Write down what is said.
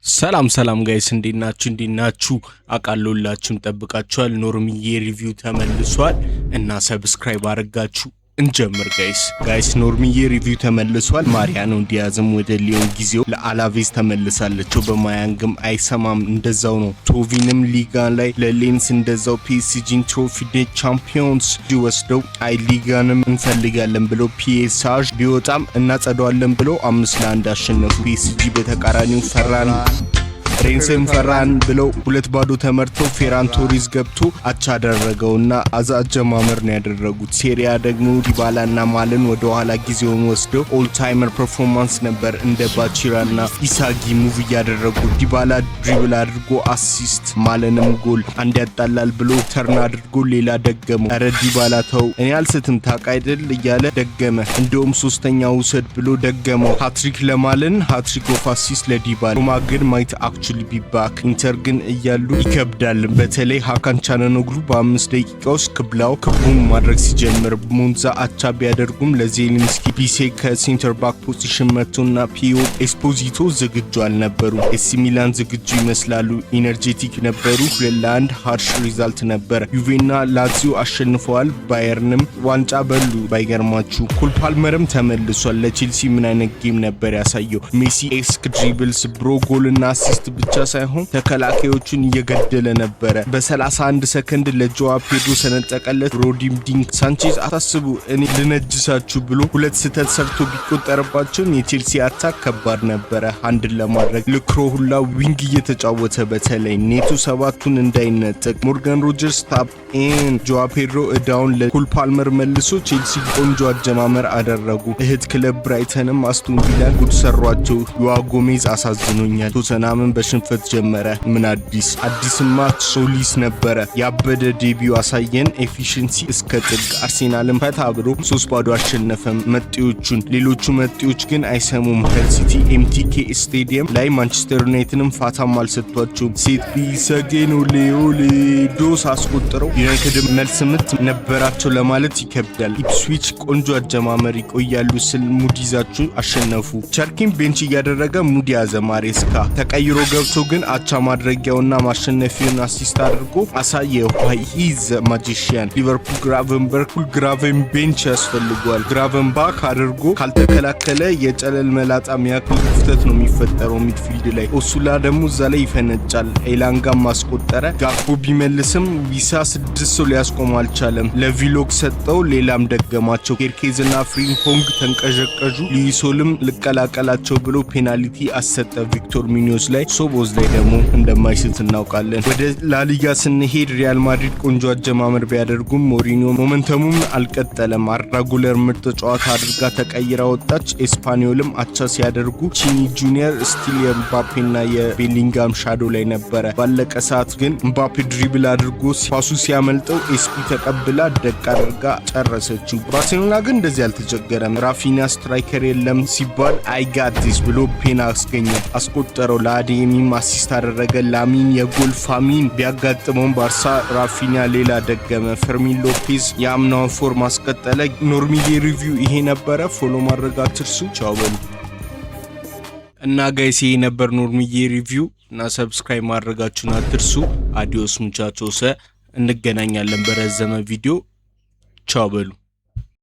ሰላም ጋይስ እንዲናችሁ አቃሎላችሁም ጠብቃችኋል። ኖርሚዬ ሪቪው ተመልሷል እና ሰብስክራይብ አድርጋችሁ እንጀምር ጋይስ ኖርሚዬ ሪቪው ተመልሷል። ማሪያኖ ዲያዝም ወደ ሊዮን ጊዜው ለአላቬዝ ተመልሳለች። በማያንግም አይሰማም እንደዛው ነው። ቶቪንም ሊጋ ላይ ለሌንስ እንደዛው ፒኤስጂን ትሮፊ ደ ቻምፒዮንስ ሊወስደው አይ ሊጋንም እንፈልጋለን ብሎ ፒኤስጂ ቢወጣም እናጸደዋለን ብሎ 5-1 አሸነፉ። ፒኤስጂ በተቃራኒው ሬንስም ፈራን ብለው 2-2 ተመርተው ፌራን ቶሪስ ገብቶ አቻ አደረገውና አጀማመር ነው ያደረጉት። ሴሪያ ደግሞ ዲባላና ማለን ወደ ኋላ ጊዜውን ወስደው ኦል ታይመር ፐርፎርማንስ ነበር። እንደ ባቺራና ኢሳጊ ሙቭ ያደረጉ ዲባላ ድሪብል አድርጎ አሲስት፣ ማለንም ጎል አንድ ያጣላል ብሎ ተርን አድርጎ ሌላ ደገመው። አረ ዲባላ ተው እኔ አልስትም ታውቅ አይደል እያለ ደገመ። እንደውም ሶስተኛው ውሰድ ብሎ ደገመው። ሃትሪክ ለማለን ሃትሪክ ኦፍ አሲስት ለዲባላ። ሮማ ግን ማይት አክቹሊ ቢባክ ኢንተር ግን እያሉ ይከብዳል። በተለይ ሃካን ቻናኖግሉ በ5 ደቂቃ ውስጥ ክቡን ማድረግ ሲጀምር ሞንዛ አቻ ቢያደርጉም ለዜሊንስኪ ቢሴ ከሴንተር ባክ ፖዚሽን መጥቶና ፒዮ ኤስፖዚቶ ዝግጁ አልነበሩ። ኤሲ ሚላን ዝግጁ ይመስላሉ፣ ኢነርጄቲክ ነበሩ። 2-1 ሃርሽ ሪዛልት ነበር። ዩቬና ላዚዮ አሸንፈዋል። ባየርንም ዋንጫ በሉ ባይገርማችሁ። ኮል ፓልመርም ተመልሷል። ለቼልሲ ምን አይነት ጌም ነበር ያሳየው። ሜሲ ኤስክ ድሪብልስ ብሮ ጎልና አሲስት ብቻ ሳይሆን ተከላካዮቹን እየገደለ ነበር። በ31 ሰከንድ ለጆዋ ፔድሮ ሰነጠቀለት። ሮዲም ዲንክ ሳንቼዝ አታስቡ እኔ ልነጅሳችሁ ብሎ 2 ስህተት ሰርቶ ቢቆጠርባቸው የቼልሲ አታክ ከባድ ነበር አንድን ለማድረግ። ልክሮ ሁላ ዊንግ እየተጫወተ በተለይ ኔቶ 7ቱን እንዳይነጥቅ። ሞርጋን ሮጀርስ ታፕ ኢን ጆዋ ፔድሮ እዳውን ለኮል ፓልመር መልሶ ቼልሲ ቆንጆ አጀማመር አደረጉ። እህት ክለብ ብራይተንም አስቶን ቪላን ጉድ ሰሯቸው። ዮዋ ጎሜዝ አሳዝኖኛል። ቶተናምን በሽንፈት ጀመረ። ምን አዲስማ ሶሊስ ነበረ። ያበደ ዴቢው አሳየን። ኤፊሽንሲ እስከ ጥግ። አርሴናልም ፈታ ብሎ 3-2 አሸነፈም መጤዎቹን። ሌሎቹ መጤዎች ግን አይሰሙም። ሄል ሲቲ ኤምቲኬ ስቴዲየም ላይ ማንቸስተር ዩናይትድንም ፋታም አልሰጥቷቸውም። ሴት ቢሰጌን ኦሌ ዶስ አስቆጥረው ዩናይትድ መልስ ምት ነበራቸው ለማለት ይከብዳል። ኢፕስዊች ቆንጆ አጀማመር ይቆያሉ ስል ሙድ ይዛችሁ አሸነፉ። ቸርኪን ቤንች እያደረገ ሙድ ያዘ። ማሬስካ ተቀይሮ ገብቶ ግን አቻ ማድረጊያውና ማሸነፊውን አሲስት አድርጎ አሳየ። ሂዝ ማጂሺያን። ሊቨርፑል ግራቨን ቤንች ያስፈልጓል። ግራቨን ባክ አድርጎ ካልተከላከለ የጨለል መላጣ ሚያክል ክፍተት ነው የሚፈጠረው ሚድፊልድ ላይ። ኦሱላ ደግሞ እዛ ላይ ይፈነጫል። ኤላንጋም ማስቆጠረ። ጋክፖ ቢመልስም ዊሳ 6 ሰው ሊያስቆም አልቻለም። ለቪሎክ ሰጠው፣ ሌላም ደገማቸው። ኬርኬዝና ፍሪምፖንግ ተንቀዠቀዡ። ሉዊሶልም ልቀላቀላቸው ብሎ ፔናልቲ አሰጠ ቪክቶር ሚኒዮስ ላይ። ሶቦዝ ላይ ደግሞ እንደማይስት እናውቃለን። ወደ ላሊጋ ስንሄድ ሪያል ማድሪድ ቆንጆ አጀማመር ቢያደርጉም ሞሪኒዮ ሞመንተሙም አልቀጠለም። አርዳ ጉለር ምርጥ ጨዋታ አድርጋ ተቀይራ ወጣች። ኤስፓኒዮልም አቻ ሲያደርጉ ቺኒ ጁኒየር ስቲል የምባፔና የቤሊንጋም ሻዶ ላይ ነበረ። ባለቀ ሰዓት ግን ምባፔ ድሪብል አድርጎ ፓሱ ሲያመልጠው ኤስፒ ተቀብላ ደቅ አድርጋ ጨረሰችው። ባርሴሎና ግን እንደዚህ አልተቸገረም። ራፊኒያ ስትራይከር የለም ሲባል አይጋቲስ ብሎ ፔና አስገኘ፣ አስቆጠረው። ለአዴሚም አሲስት አደረገ። ላሚን የጎል ፋሚን ቢያጋጥመውም ባርሳ ራፊኒያ ሌላ ደገመ። ፈርሚን ሎፔዝ የአምናውን ፎርም አስቀጠለ። ኖርሚዬ ሪቪው ይሄ ነበረ። ፎሎ ማድረግ አትርሱ። ቻው በሉ እና ጋይስ ይሄ ነበር ኖርሚዬ ሪቪው እና ሰብስክራይብ ማድረጋችሁን አትርሱ። አዲዮስ ሙቻቾስ እንገናኛለን በረዘመ ቪዲዮ። ቻው በሉ።